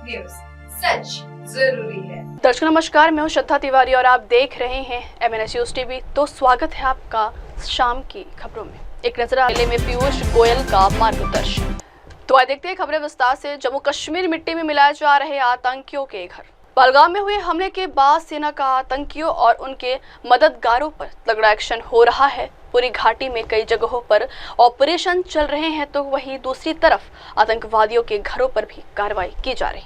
News, सच जरूरी है। दर्शकों नमस्कार, मैं हूं श्रद्धा तिवारी और आप देख रहे हैं MNS न्यूज टीवी। तो स्वागत है आपका शाम की खबरों में। एक नजर मेले में पीयूष गोयल का मार्गदर्शन। तो आइए देखते हैं खबरें विस्तार से। जम्मू कश्मीर मिट्टी में मिलाए जा रहे आतंकियों के घर। पहलगाम में हुए हमले के बाद सेना का आतंकियों और उनके मददगारों पर तगड़ा एक्शन हो रहा है। पूरी घाटी में कई जगहों पर ऑपरेशन चल रहे हैं, तो वहीं दूसरी तरफ आतंकवादियों के घरों पर भी कार्रवाई की जा रही।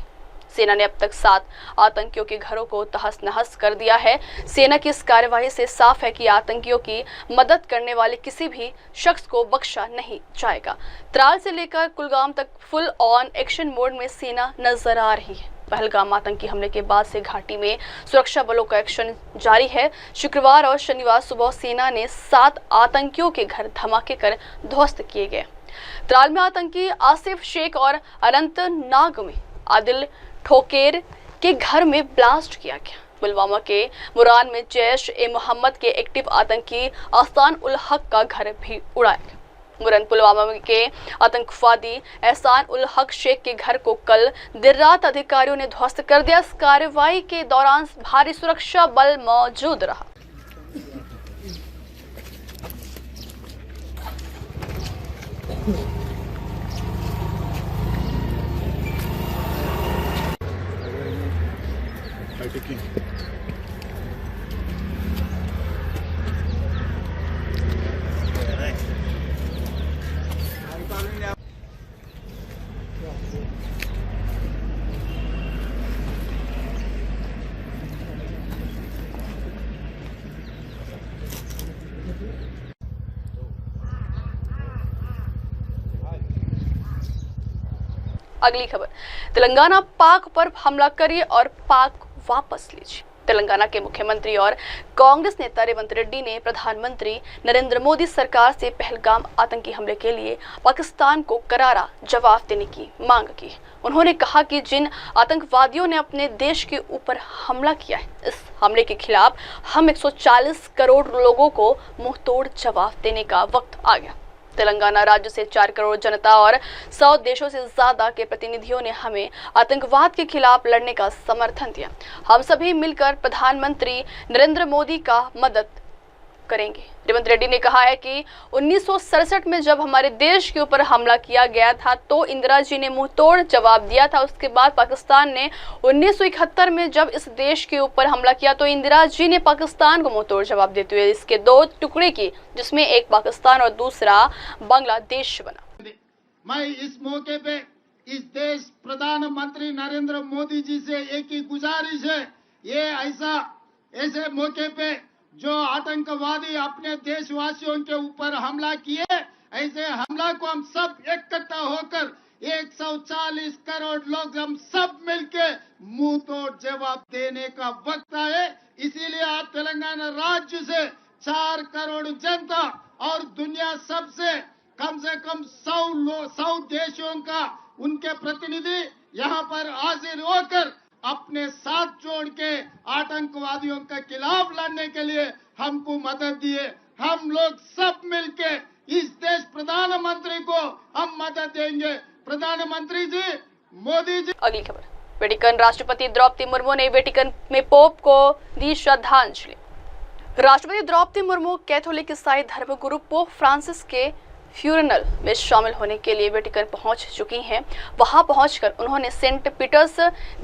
सेना ने अब तक 7 आतंकियों के घरों को तहस नहस कर दिया है। सेना की इस कार्रवाई से साफ है कि आतंकियों की मदद करने वाले किसी भी शख्स को बख्शा नहीं जाएगा। त्राल से लेकर कुलगाम तक फुल ऑन एक्शन मोड में सेना नजर आ रही है। पहलगाम आतंकी हमले के बाद से घाटी में सुरक्षा बलों का एक्शन जारी है। शुक्रवार और शनिवार सुबह सेना ने 7 आतंकियों के घर धमाके कर ध्वस्त किए गए। त्राल में आतंकी आसिफ शेख और अनंतनाग में आदिल ठोकेर के घर में ब्लास्ट किया गया। पुलवामा के मुरान में जैश-ए-मोहम्मद के एक्टिव आतंकी अहसान उल हक का घर भी उड़ाया गया। मुरन पुलवामा के आतंकवादी एहसान उल हक शेख के घर को कल देर रात अधिकारियों ने ध्वस्त कर दिया। इस कार्रवाई के दौरान भारी सुरक्षा बल मौजूद रहा। अगली खबर, तेलंगाना पाक पर हमला करिए और पाक वापस लीजिए। तेलंगाना के मुख्यमंत्री और कांग्रेस नेता रेवंत रेड्डी ने प्रधानमंत्री नरेंद्र मोदी सरकार से पहलगाम आतंकी हमले के लिए पाकिस्तान को करारा जवाब देने की मांग की। उन्होंने कहा कि जिन आतंकवादियों ने अपने देश के ऊपर हमला किया है, इस हमले के खिलाफ हम 140 करोड़ लोगों को मुंहतोड़ जवाब देने का वक्त आ गया। तेलंगाना राज्य से 4 करोड़ जनता और 100 देशों से ज्यादा के प्रतिनिधियों ने हमें आतंकवाद के खिलाफ लड़ने का समर्थन दिया। हम सभी मिलकर प्रधानमंत्री नरेंद्र मोदी का मदद करेंगे। रेवंत रेड्डी ने कहा है कि 1967 में जब हमारे देश के ऊपर हमला किया गया था तो इंदिरा जी ने मुंहतोड़ जवाब दिया था। उसके बाद पाकिस्तान ने 1971 में जब इस देश के ऊपर हमला किया तो इंदिरा जी ने पाकिस्तान को मुंहतोड़ जवाब देते हुए इसके 2 टुकड़े किए, जिसमें एक पाकिस्तान और दूसरा बांग्लादेश बना। मैं इस मौके पे इस देश प्रधानमंत्री नरेंद्र मोदी जी से एक ही गुजारिश है, ये ऐसे मौके पे जो आतंकवादी अपने देशवासियों के ऊपर हमला किए, ऐसे हमला को हम सब इकट्ठा होकर 140 करोड़ लोग हम सब मिलके मुंह तोड़ जवाब देने का वक्त आए। इसीलिए आज तेलंगाना राज्य से 4 करोड़ जनता और दुनिया सबसे कम से कम 100 देशों का उनके प्रतिनिधि यहाँ पर हाजिर होकर अपने साथ जोड़ के आतंकवादियों के खिलाफ लड़ने के लिए हमको मदद दिए। हम लोग सब मिलके इस देश प्रधानमंत्री को हम मदद देंगे। प्रधानमंत्री जी, मोदी जी। अगली खबर, वेटिकन राष्ट्रपति द्रौपदी मुर्मू ने वेटिकन में पोप को दी श्रद्धांजलि। राष्ट्रपति द्रौपदी मुर्मू कैथोलिक ईसाई धर्मगुरु पोप फ्रांसिस के फ्यूनरल में शामिल होने के लिए वेटिकन पहुंच चुकी हैं। वहां पहुंचकर उन्होंने सेंट पीटर्स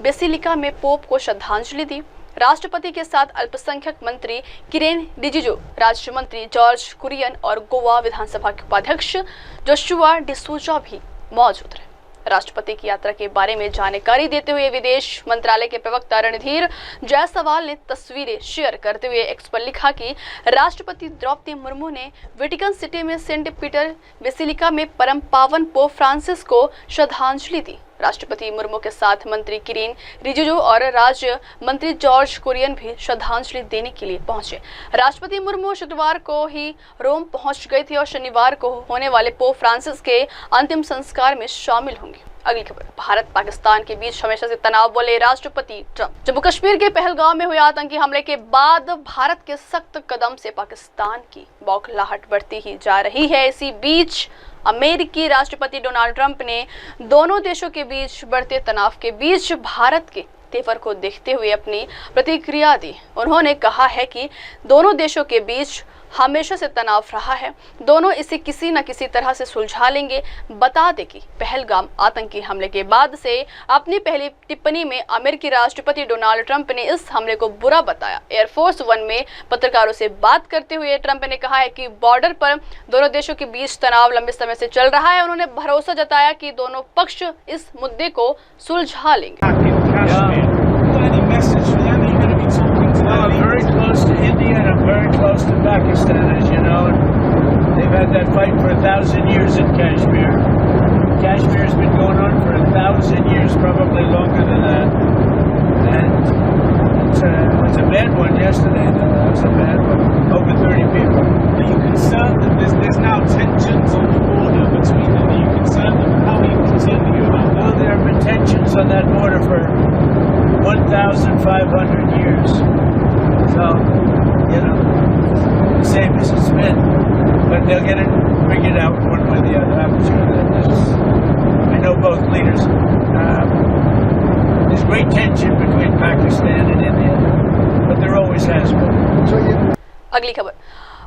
बेसिलिका में पोप को श्रद्धांजलि दी। राष्ट्रपति के साथ अल्पसंख्यक मंत्री किरेन रिजिजू, राज्य मंत्री जॉर्ज कुरियन और गोवा विधानसभा के उपाध्यक्ष जोशुआ डिसूजा भी मौजूद रहे। राष्ट्रपति की यात्रा के बारे में जानकारी देते हुए विदेश मंत्रालय के प्रवक्ता रणधीर जायसवाल ने तस्वीरें शेयर करते हुए एक्स पर लिखा कि राष्ट्रपति द्रौपदी मुर्मू ने वेटिकन सिटी में सेंट पीटर बेसिलिका में परम पावन पोप फ्रांसिस को श्रद्धांजलि दी। राष्ट्रपति मुर्मू के साथ मंत्री किरेन रिजिजू और राज्य मंत्री जॉर्ज कुरियन भी श्रद्धांजलि देने के लिए पहुंचे। राष्ट्रपति मुर्मू शुक्रवार को ही रोम पहुंच गए थे और शनिवार को होने वाले पोप फ्रांसिस के अंतिम संस्कार में शामिल होंगे। अगली खबर, भारत पाकिस्तान के बीच हमेशा से तनाव बोले राष्ट्रपति ट्रंप। जम्मू कश्मीर के पहलगाम में हुए आतंकी हमले के बाद भारत के सख्त कदम से पाकिस्तान की बौखलाहट बढ़ती ही जा रही है। इसी बीच अमेरिकी राष्ट्रपति डोनाल्ड ट्रंप ने दोनों देशों के बीच बढ़ते तनाव के बीच भारत के तेवर को देखते हुए अपनी प्रतिक्रिया दी। उन्होंने कहा है कि दोनों देशों के बीच हमेशा से तनाव रहा है, दोनों इसे किसी न किसी तरह से सुलझा लेंगे। बता दें कि पहलगाम आतंकी हमले के बाद से अपनी पहली टिप्पणी में अमेरिकी राष्ट्रपति डोनाल्ड ट्रंप ने इस हमले को बुरा बताया। एयरफोर्स वन में पत्रकारों से बात करते हुए ट्रंप ने कहा है कि बॉर्डर पर दोनों देशों के बीच तनाव लंबे समय से चल रहा है। उन्होंने भरोसा जताया कि दोनों पक्ष इस मुद्दे को सुलझा लेंगे। I'm very close to India and I'm very close to Pakistan, as you know. And they've had that fight for 1,000 years in Kashmir. Kashmir's been going on for 1,000 years, probably longer than that. And it was a bad one yesterday, though. That was a bad one. Over 30 people. Are you concerned that there's now tensions on the border between them? Are you concerned that, how are you concerned about that? Well, there have been tensions on that border for 1,500 years. So, you know, the same as it's been. But they'll get it figured out one way or the other. I'm sure that I know both leaders. There's great tension between Pakistan and India, but there always has been. अगली खबर,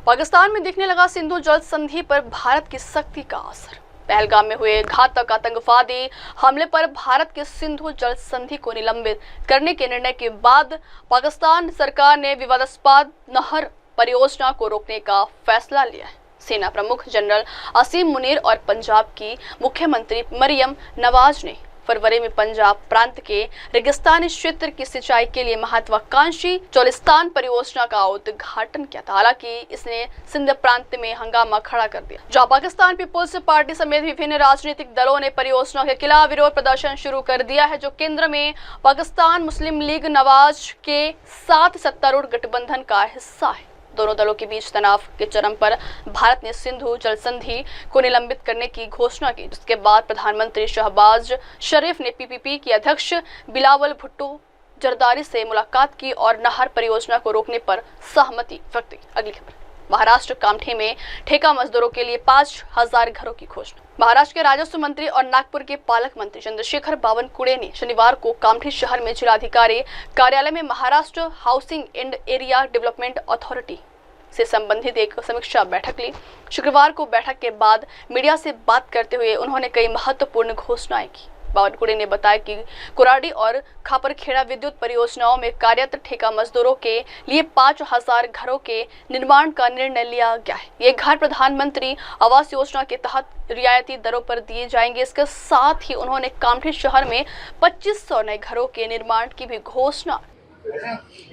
पाकिस्तान में दिखने लगा सिंधु जल संधि पर भारत की सख्ती का असर। पहलगाम में हुए घातक आतंकवादी हमले पर भारत के सिंधु जल संधि को निलंबित करने के निर्णय के बाद पाकिस्तान सरकार ने विवादास्पद नहर परियोजना को रोकने का फैसला लिया है। सेना प्रमुख जनरल असीम मुनीर और पंजाब की मुख्यमंत्री मरियम नवाज ने फरवरी में पंजाब प्रांत के रेगिस्तानी क्षेत्र की सिंचाई के लिए महत्वाकांक्षी चोलिस्तान परियोजना का उद्घाटन किया था। हालांकि इसने सिंध प्रांत में हंगामा खड़ा कर दिया, जहां पाकिस्तान पीपुल्स पार्टी समेत विभिन्न राजनीतिक दलों ने परियोजना के खिलाफ विरोध प्रदर्शन शुरू कर दिया है, जो केंद्र में पाकिस्तान मुस्लिम लीग नवाज के साथ सत्तारूढ़ गठबंधन का हिस्सा है। दोनों दलों के बीच तनाव के चरम पर भारत ने सिंधु जल संधि को निलंबित करने की घोषणा की, जिसके बाद प्रधानमंत्री शहबाज शरीफ ने पीपीपी के अध्यक्ष बिलावल भुट्टो जरदारी से मुलाकात की और नहर परियोजना को रोकने पर सहमति व्यक्त की। अगली खबर, महाराष्ट्र कामठी में ठेका मजदूरों के लिए 5,000 घरों की घोषणा। महाराष्ट्र के राजस्व मंत्री और नागपुर के पालक मंत्री चंद्रशेखर बावनकुळे ने शनिवार को कामठी शहर में जिलाधिकारी कार्यालय में Maharashtra housing and area development authority से संबंधित एक समीक्षा बैठक ली। शुक्रवार को बैठक के बाद मीडिया से बात करते हुए उन्होंने कई महत्वपूर्ण घोषणाएं की। बावनकुळे ने बताया कि कुराडी और खापरखेड़ा विद्युत परियोजनाओं में कार्यरत ठेका मजदूरों के लिए 5,000 घरों के निर्माण का निर्णय लिया गया है। ये घर प्रधानमंत्री आवास योजना के तहत रियायती दरों पर दिए जाएंगे। इसके साथ ही उन्होंने कामठी शहर में 2,500 नए घरों के निर्माण की भी घोषणा।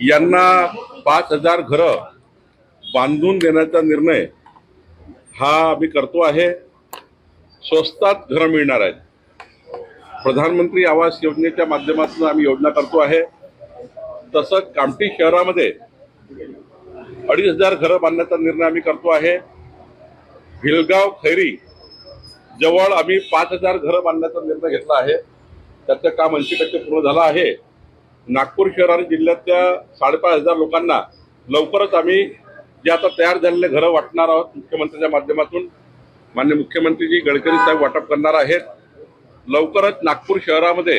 यांना 5,000 घरं बांधून देण्याचा निर्णय हा आम्ही करतो आहे। स्वस्तात घरं मिळणार आहेत। प्रधानमंत्री आवास योजनेच्या माध्यमातून आम्ही योजना करतो आहे। तसंच कामठी शहरामध्ये 2,500 घरं बांधण्याचा निर्णय आम्ही करतो आहे। भिलगाव खैरी जवळ आम्ही 5,000 घरं बांधण्याचा निर्णय घेतला आहे। त्याचं काम 80% पूर्ण झालं आहे। नागपूर शहर आणि जिल्ह्यातल्या 5,500 लोकांना लवकरच आम्ही जे आता तयार झालेले घरं वाटणार आहोत। मुख्यमंत्र्यांच्या माध्यमातून माननीय मुख्यमंत्री गडकरी साहेब वाटप करणार आहेत। लवकरच नागपूर शहरामध्ये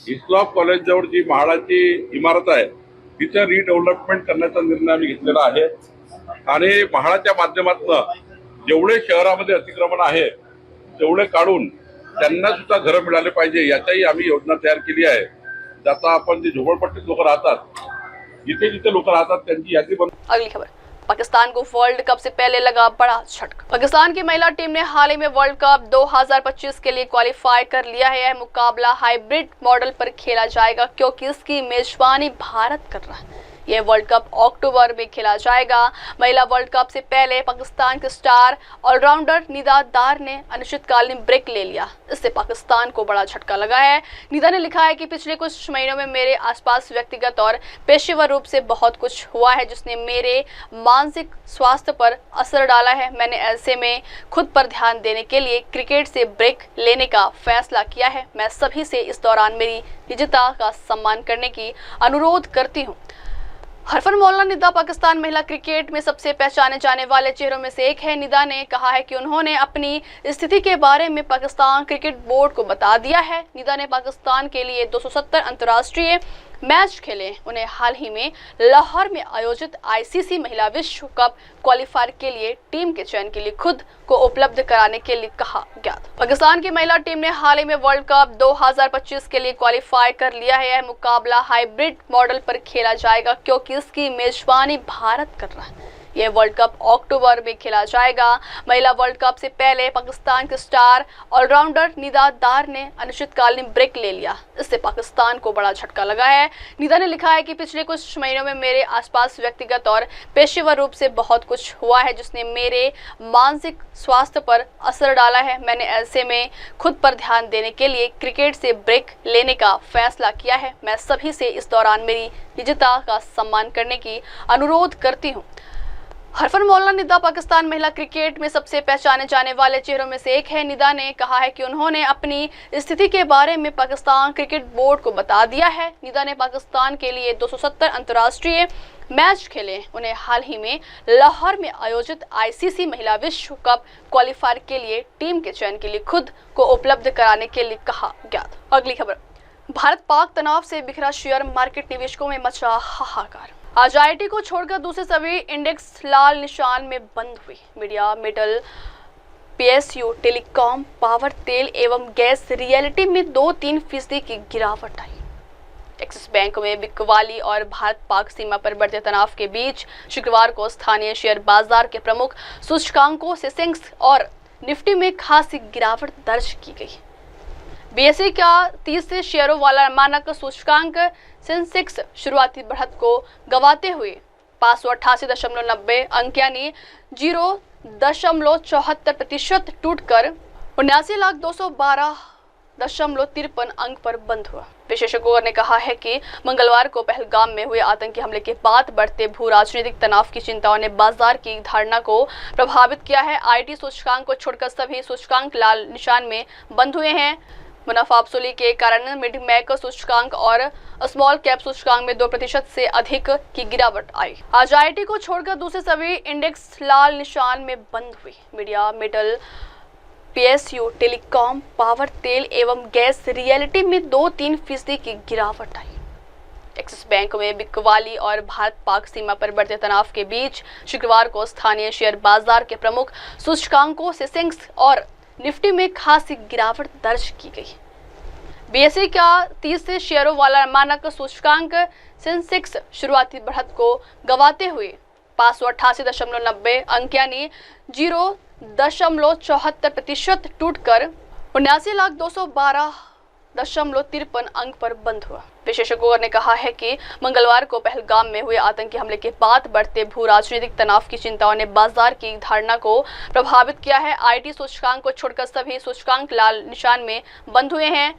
इस्लॉफ कॉलेज जवळ जी म्हाडाची इमारत आहे तिचं रिडेव्हलपमेंट करण्याचा निर्णय आम्ही घेतलेला आहे आणि म्हाडाच्या माध्यमातून जेवढे शहरामध्ये अतिक्रमण आहे तेवढे काढून त्यांना सुद्धा घरं मिळाले पाहिजे याचाही आम्ही योजना तयार केली आहे। आता आपण जे झोपडपट्टीत लोक राहतात जिथे जिथे लोक राहतात त्यांची यादी बन। अगली खबर, पाकिस्तान को वर्ल्ड कप से पहले लगा बड़ा झटका। पाकिस्तान की महिला टीम ने हाल ही में वर्ल्ड कप 2025 के लिए क्वालिफाई कर लिया है। यह मुकाबला हाइब्रिड मॉडल पर खेला जाएगा क्योंकि इसकी मेजबानी भारत कर रहा है। यह वर्ल्ड कप अक्टूबर में खेला जाएगा। महिला वर्ल्ड कप से पहले पाकिस्तान के स्टार ऑलराउंडर निदा दार ने अनिश्चितकालीन ब्रेक ले लिया। इससे पाकिस्तान को बड़ा झटका लगा है। निदा ने लिखा है कि पिछले कुछ महीनों में मेरे आसपास व्यक्तिगत और पेशेवर रूप से बहुत कुछ हुआ है जिसने मेरे मानसिक स्वास्थ्य पर असर डाला है। मैंने ऐसे में खुद पर ध्यान देने के लिए क्रिकेट से ब्रेक लेने का फैसला किया है। मैं सभी से इस दौरान मेरी निजता का सम्मान करने की अनुरोध करती हूँ। हरफन मौलाना निदा पाकिस्तान महिला क्रिकेट में सबसे पहचाने जाने वाले चेहरों में से एक है। निदा ने कहा है कि उन्होंने अपनी स्थिति के बारे में पाकिस्तान क्रिकेट बोर्ड को बता दिया है। निदा ने पाकिस्तान के लिए 270 अंतर्राष्ट्रीय मैच खेले। उन्हें हाल ही में लाहौर में आयोजित आईसीसी महिला विश्व कप क्वालिफायर के लिए टीम के चयन के लिए खुद को उपलब्ध कराने के लिए कहा गया था। पाकिस्तान की महिला टीम ने हाल ही में वर्ल्ड कप 2025 के लिए क्वालिफाई कर लिया है। यह मुकाबला हाइब्रिड मॉडल पर खेला जाएगा क्योंकि इसकी मेजबानी भारत कर रहा है। यह वर्ल्ड कप अक्टूबर में खेला जाएगा। महिला वर्ल्ड कप से पहले पाकिस्तान के स्टार ऑलराउंडर निदा दार ने अनिश्चितकालीन ब्रेक ले लिया। इससे पाकिस्तान को बड़ा झटका लगा है। निदा ने लिखा है कि पिछले कुछ महीनों में मेरे आसपास व्यक्तिगत और पेशेवर रूप से बहुत कुछ हुआ है जिसने मेरे मानसिक स्वास्थ्य पर असर डाला है। मैंने ऐसे में खुद पर ध्यान देने के लिए क्रिकेट से ब्रेक लेने का फैसला किया है। मैं सभी से इस दौरान मेरी निजता का सम्मान करने की अनुरोध करती हूँ। हरफन मौलाना निदा पाकिस्तान महिला क्रिकेट में सबसे पहचाने जाने वाले चेहरों में से एक है। निदा ने कहा है कि उन्होंने अपनी स्थिति के बारे में पाकिस्तान क्रिकेट बोर्ड को बता दिया है। निदा ने पाकिस्तान के लिए 270 अंतर्राष्ट्रीय मैच खेले। उन्हें हाल ही में लाहौर में आयोजित आईसीसी महिला विश्व कप क्वालिफायर के लिए टीम के चयन के लिए खुद को उपलब्ध कराने के लिए कहा गया था। अगली खबर, भारत पाक तनाव से बिखरा शेयर मार्केट, निवेशकों में मचा हाहाकार। आज आईटी को छोड़कर दूसरे सभी इंडेक्स लाल निशान में बंद हुए। Media, metal, PSU, telecom, power, तेल एवं गैस, रियलिटी में 2-3% की गिरावट आई। एक्सिस बैंक में बिकवाली और भारत पाक सीमा पर बढ़ते तनाव के बीच शुक्रवार को स्थानीय शेयर बाजार के प्रमुख सूचकांकों सेंसेक्स और निफ्टी में खासी गिरावट दर्ज की गई। बीएसई का 30 से शेयरों वाला मानक सूचकांक सेंसेक्स शुरुआती बढ़त को गंवाते हुए 588.90 अंक यानी 0.74% टूटकर 79,212.53 अंक पर बंद हुआ। विशेषज्ञों ने कहा है कि मंगलवार को पहलगाम में हुए आतंकी हमले के बाद बढ़ते भू राजनीतिक तनाव की चिंताओं ने बाजार की धारणा को प्रभावित किया है। आईटी सूचकांक को छोड़कर सभी सूचकांक लाल निशान में बंद हुए हैं। मुनाफा वसूली के कारण मिड मैक सूचकांक और स्मॉल कैप सूचकांक में 2% से अधिक की गिरावट आई। आज आईटी को छोड़कर दूसरे सभी इंडेक्स लाल निशान में बंद हुए। Media, metal, PSU, telecom, power, तेल एवं गैस, रियलिटी में 2-3% की गिरावट आई। एक्सिस बैंक में बिकवाली और भारत पाक सीमा पर बढ़ते तनाव के बीच शुक्रवार को स्थानीय शेयर बाजार के प्रमुख सूचकांकों सेंसेक्स और निफ्टी में खासी गिरावट दर्ज की गई। बीएसई का 30 से शेयरों वाला मानक सूचकांक सेंसेक्स शुरुआती बढ़त को गंवाते हुए 588.90 अंक यानी 0.74% टूटकर 79,212.53 अंक पर बंद हुआ। विशेषज्ञों ने कहा है कि मंगलवार को पहलगाम में हुए आतंकी हमले के बाद बढ़ते भू राजनीतिक तनाव की चिंताओं ने बाजार की धारणा को प्रभावित किया है। आईटी सूचकांक को छोड़कर सभी सूचकांक लाल निशान में बंद हुए हैं।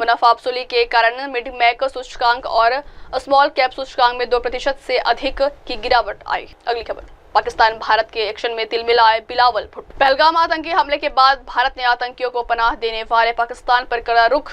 मुनाफा वसूली के कारण मिड मैक सूचकांक और स्मॉल कैप सूचकांक में 2% से अधिक की गिरावट आई। अगली खबर, पाकिस्तान भारत के एक्शन में तिलमिलाए बिलावल भुट्टो। पहलगाम आतंकी हमले के बाद भारत ने आतंकियों को पनाह देने वाले पाकिस्तान पर कड़ा रुख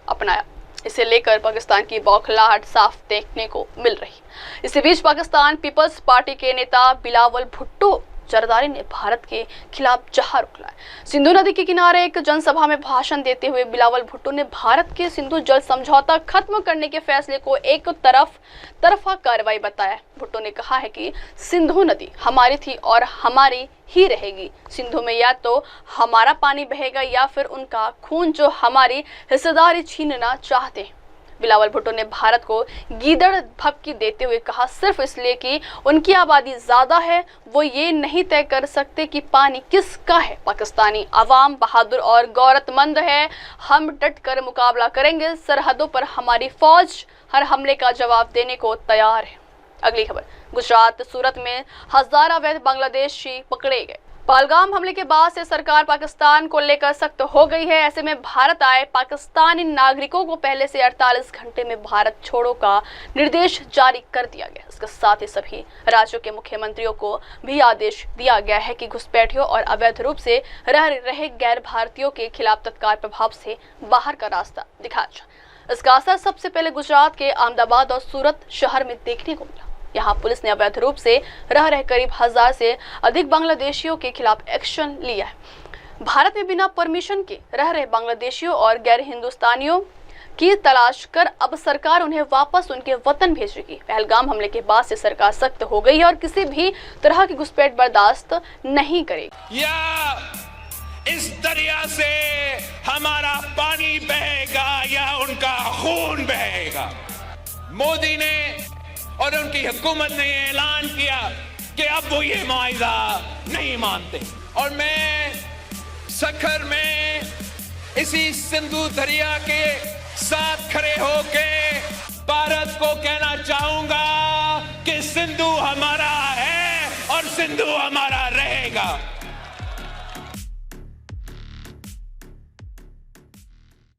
अपनाया। इसे लेकर पाकिस्तान की बौखलाहट साफ देखने को मिल रही। इसी बीच पाकिस्तान पीपल्स पार्टी के नेता बिलावल भुट्टो जरदारी ने भारत के खिलाफ जहार उगला। सिंधु नदी के किनारे एक जनसभा में भाषण देते हुए बिलावल भुट्टो ने भारत के सिंधु जल समझौता खत्म करने के फैसले को एक तरफा कार्रवाई बताया। भुट्टो ने कहा है कि सिंधु नदी हमारी थी और हमारी ही रहेगी। सिंधु में या तो हमारा पानी बहेगा या फिर उनका खून जो हमारी हिस्सेदारी छीनना चाहते हैं। बिलावल भुट्टो ने भारत को गीदड़ भपकी देते हुए कहा, सिर्फ इसलिए कि उनकी आबादी ज्यादा है वो ये नहीं तय कर सकते कि पानी किसका है। पाकिस्तानी अवाम बहादुर और गौरतमंद है। हम डट कर मुकाबला करेंगे। सरहदों पर हमारी फौज हर हमले का जवाब देने को तैयार है। अगली खबर, गुजरात सूरत में 1000 अवैध बांग्लादेशी पकड़े गए। पहलगाम हमले के बाद से सरकार पाकिस्तान को लेकर सख्त हो गई है। ऐसे में भारत आए पाकिस्तानी नागरिकों को पहले से 48 घंटे में भारत छोड़ो का निर्देश जारी कर दिया गया। इसके साथ ही सभी राज्यों के मुख्यमंत्रियों को भी आदेश दिया गया है कि घुसपैठियों और अवैध रूप से रह रहे गैर भारतीयों के खिलाफ तत्काल प्रभाव से बाहर का रास्ता दिखाया जाए। इसका असर सबसे पहले गुजरात के अहमदाबाद और सूरत शहर में देखने को मिला। यहाँ पुलिस ने अवैध रूप से रह रहे करीब 1000 से अधिक बांग्लादेशियों के खिलाफ एक्शन लिया है। भारत में बिना परमिशन के रह रहे बांग्लादेशियों और गैर हिंदुस्तानियों की तलाश कर अब सरकार उन्हें वापस उनके वतन भेजेगी। पहलगाम हमले के बाद से सरकार सख्त हो गई है और किसी भी तरह की घुसपैठ बर्दाश्त नहीं करेगी। या इस दरिया से हमारा पानी बहेगा या उनका खून बहेगा। मोदी ने और उनकी हुकूमत ने ऐलान किया कि अब वो ये मुआहिदा नहीं मानते और मैं सखर में इसी सिंधु दरिया के साथ खड़े होके भारत को कहना चाहूंगा कि सिंधु हमारा है और सिंधु हमारा रहेगा।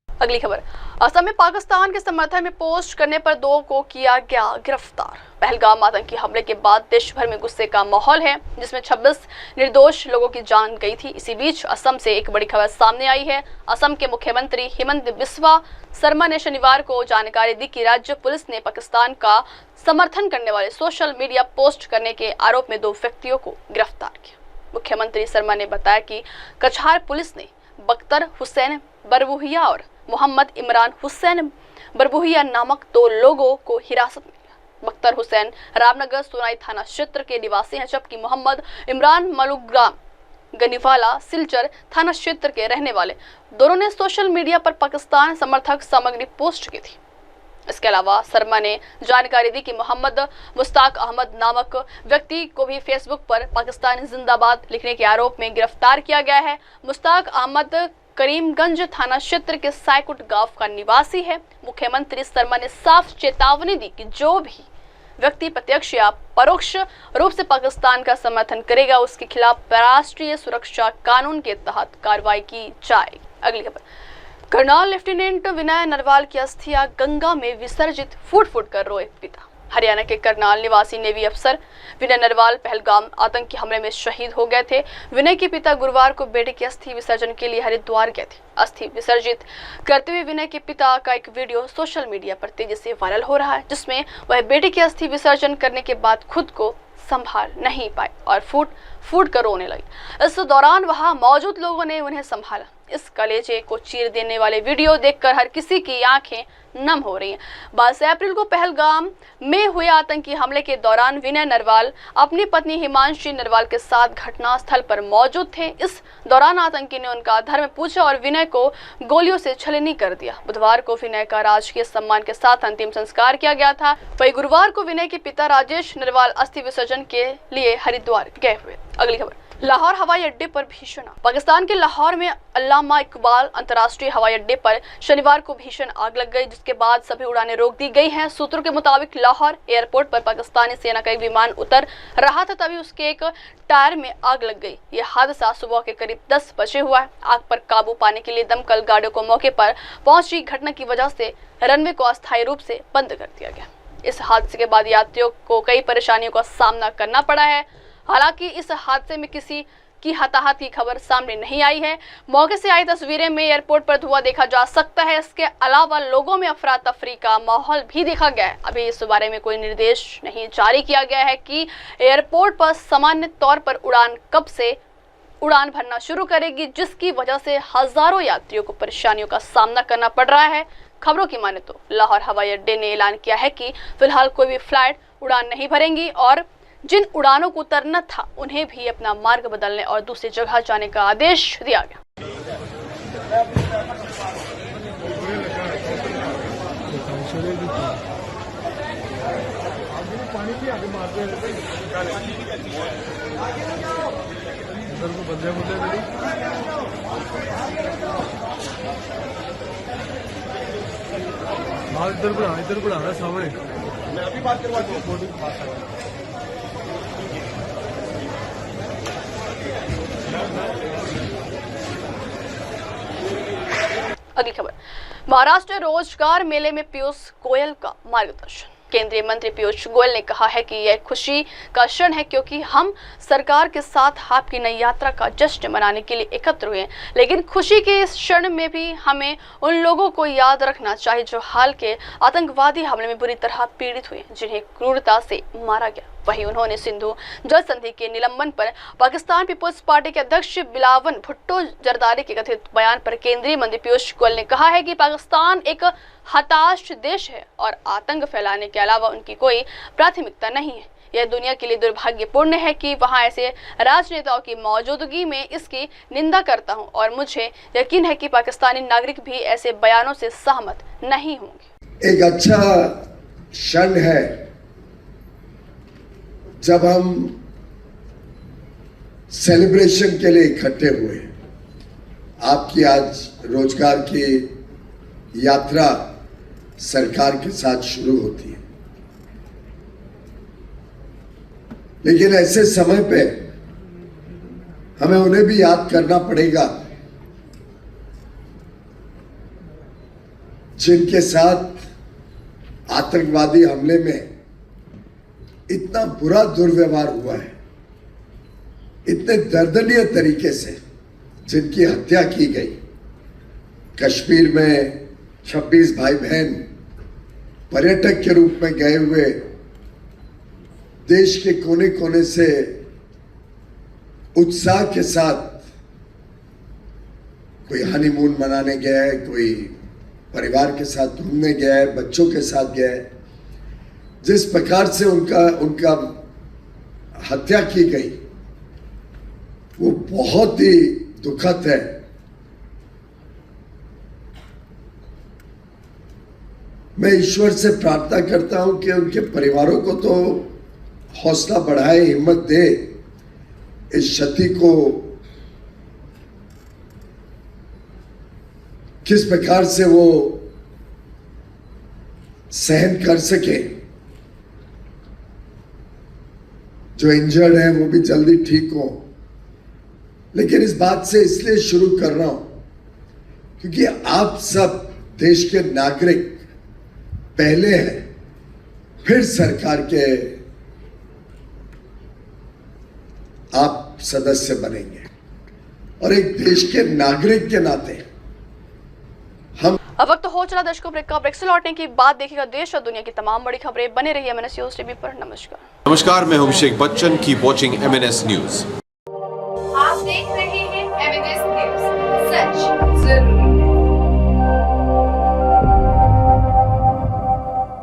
अगली खबर, असम में पाकिस्तान के समर्थन में पोस्ट करने पर 2 को किया गया गिरफ्तार। पहलगाम आतंकी हमले के बाद देश भर में गुस्से का माहौल है, जिसमें 26 निर्दोष लोगों की जान गई थी। इसी बीच असम से एक बड़ी खबर सामने आई है। असम के मुख्यमंत्री हिमंत बिस्वा शर्मा ने शनिवार को जानकारी दी कि राज्य पुलिस ने पाकिस्तान का समर्थन करने वाले सोशल मीडिया पोस्ट करने के आरोप में 2 व्यक्तियों को गिरफ्तार किया। मुख्यमंत्री शर्मा ने बताया कि कछार पुलिस ने बख्तर हुसैन बरबुहिया और मोहम्मद इमरान हुसैन बरबुहिया नामक 2 लोगों को हिरासत में लिया। बख्तर हुसैन रामनगर सोनाई थाना क्षेत्र के निवासी हैं, जबकि मोहम्मद इमरान मलुग्राम गनीवाला सिलचर थाना क्षेत्र के रहने वाले। दोनों ने सोशल मीडिया पर पाकिस्तान समर्थक सामग्री पोस्ट की थी। इसके अलावा शर्मा ने जानकारी दी कि मोहम्मद मुश्ताक अहमद नामक व्यक्ति को भी फेसबुक पर पाकिस्तान जिंदाबाद लिखने के आरोप में गिरफ्तार किया गया है। मुश्ताक अहमद करीमगंज थाना क्षेत्र के साइकुट गांव का निवासी है। मुख्यमंत्री शर्मा ने साफ चेतावनी दी कि जो भी व्यक्ति प्रत्यक्ष या परोक्ष रूप से पाकिस्तान का समर्थन करेगा, उसके खिलाफ राष्ट्रीय सुरक्षा कानून के तहत कार्रवाई की जाएगी। अगली खबर, कर्नल लेफ्टिनेंट विनय नरवाल की अस्थियां गंगा में विसर्जित, फूट फूट कर रोए पिता। हरियाणा के करनाल निवासी नेवी अफसर विनय नरवाल पहलगाम आतंकी हमले में शहीद हो गए थे। विनय के पिता गुरुवार को बेटे की अस्थि विसर्जन के लिए हरिद्वार गए थे। अस्थि विसर्जित करते हुए विनय के पिता का एक वीडियो सोशल मीडिया पर तेजी से वायरल हो रहा है, जिसमें वह बेटे की अस्थि विसर्जन करने के बाद खुद को संभाल नहीं पाए और फूट फूट कर रोने लगे। इस दौरान वहां मौजूद लोगों ने उन्हें संभाला। इस कलेजे को चीर देने वाले वीडियो देखकर हर किसी की आंखें नम हो रही हैं। 22 अप्रैल को पहलगाम में हुए आतंकी हमले के दौरान विनय नरवाल अपनी पत्नी हिमांशी नरवाल के साथ घटनास्थल पर मौजूद थे। इस दौरान आतंकी ने उनका धर्म पूछा और विनय को गोलियों से छलनी कर दिया। बुधवार को विनय का राजकीय सम्मान के साथ अंतिम संस्कार किया गया था। वही गुरुवार को विनय के पिता राजेश नरवाल अस्थि विसर्जन के लिए हरिद्वार गए हुए। अगली खबर, लाहौर हवाई अड्डे पर भीषण आग। पाकिस्तान के लाहौर में अल्लामा इकबाल अंतर्राष्ट्रीय हवाई अड्डे पर शनिवार को भीषण आग लग गई, जिसके बाद सभी उड़ानें रोक दी गई हैं। सूत्रों के मुताबिक लाहौर एयरपोर्ट पर पाकिस्तानी सेना का एक विमान उतर रहा था, तभी उसके एक टायर में आग लग गई। यह हादसा सुबह के करीब 10 बजे हुआ है। आग पर काबू पाने के लिए दमकल गाड़ियों को मौके पर पहुंची। घटना की वजह से रनवे को अस्थायी रूप से बंद कर दिया गया। इस हादसे के बाद यात्रियों को कई परेशानियों का सामना करना पड़ा है। हालांकि इस हादसे में किसी की हताहत की खबर सामने नहीं आई है। मौके से आई तस्वीरें में एयरपोर्ट पर धुआं देखा जा सकता है। इसके अलावा लोगों में अफरा तफरी का माहौल भी देखा गया है। अभी इस बारे में कोई निर्देश नहीं जारी किया गया है कि एयरपोर्ट पर सामान्य तौर पर उड़ान कब से उड़ान भरना शुरू करेगी, जिसकी वजह से हजारों यात्रियों को परेशानियों का सामना करना पड़ रहा है। खबरों की माने तो लाहौर हवाई अड्डे ने ऐलान किया है कि फिलहाल कोई भी फ्लाइट उड़ान नहीं भरेंगी और जिन उड़ानों को उतरना था उन्हें भी अपना मार्ग बदलने और दूसरी जगह जाने का आदेश दिया गया। इधर बढ़ा सामने अगली खबर, महाराष्ट्र रोजगार मेले में पीयूष गोयल का मार्गदर्शन। केंद्रीय मंत्री पीयूष गोयल ने कहा है कि यह खुशी का क्षण है क्योंकि हम सरकार के साथ आपकी नई यात्रा का जश्न मनाने के लिए एकत्र हुए हैं, लेकिन खुशी के इस क्षण में भी हमें उन लोगों को याद रखना चाहिए जो हाल के आतंकवादी हमले में बुरी तरह पीड़ित हुए, जिन्हें क्रूरता से मारा गया। वहीं उन्होंने सिंधु जल संधि के निलंबन पर पाकिस्तान पीपुल्स पार्टी के अध्यक्ष बिलावल भुट्टो जरदारी के कथित बयान पर केंद्रीय मंत्री पीयूष गोयल ने कहा है कि पाकिस्तान एक हताश देश है और आतंक फैलाने के अलावा उनकी कोई प्राथमिकता नहीं है। यह दुनिया के लिए दुर्भाग्यपूर्ण है कि वहां ऐसे राजनेताओं की मौजूदगी में इसकी निंदा करता हूं और मुझे यकीन है कि पाकिस्तानी नागरिक भी ऐसे बयानों से सहमत नहीं होंगे। एक अच्छा क्षण है जब हम सेलिब्रेशन के लिए इकट्ठे हुए। आपकी आज रोजगार की यात्रा सरकार के साथ शुरू होती है, लेकिन ऐसे समय पे हमें उन्हें भी याद करना पड़ेगा जिनके साथ आतंकवादी हमले में इतना बुरा दुर्व्यवहार हुआ है, इतने दर्दनीय तरीके से जिनकी हत्या की गई। कश्मीर में 26 भाई बहन पर्यटक के रूप में गए हुए देश के कोने कोने से उत्साह के साथ कोई हनीमून मनाने गया है, कोई परिवार के साथ घूमने गया है, बच्चों के साथ गया है। जिस प्रकार से उनका हत्या की गई वो बहुत ही दुखद है। मैं ईश्वर से प्रार्थना करता हूं कि उनके परिवारों को तो हौसला बढ़ाए, हिम्मत दे, इस क्षति को किस प्रकार से वो सहन कर सके। जो इंजर्ड है वो भी जल्दी ठीक हो। लेकिन इस बात से इसलिए शुरू कर रहा हूं क्योंकि आप सब देश के नागरिक पहले हैं, फिर सरकार के आप सदस्य बनेंगे और एक देश के नागरिक के नाते हम। अब वक्त हो चला दर्शकों ब्रेक से लौटने की बात। देखिएगा देश और दुनिया की तमाम बड़ी खबरें बने रही MNS न्यूज टीवी पर। नमस्कार। नमस्कार, मैं हूं Abhishek Bachchan. Keep watching MNS news.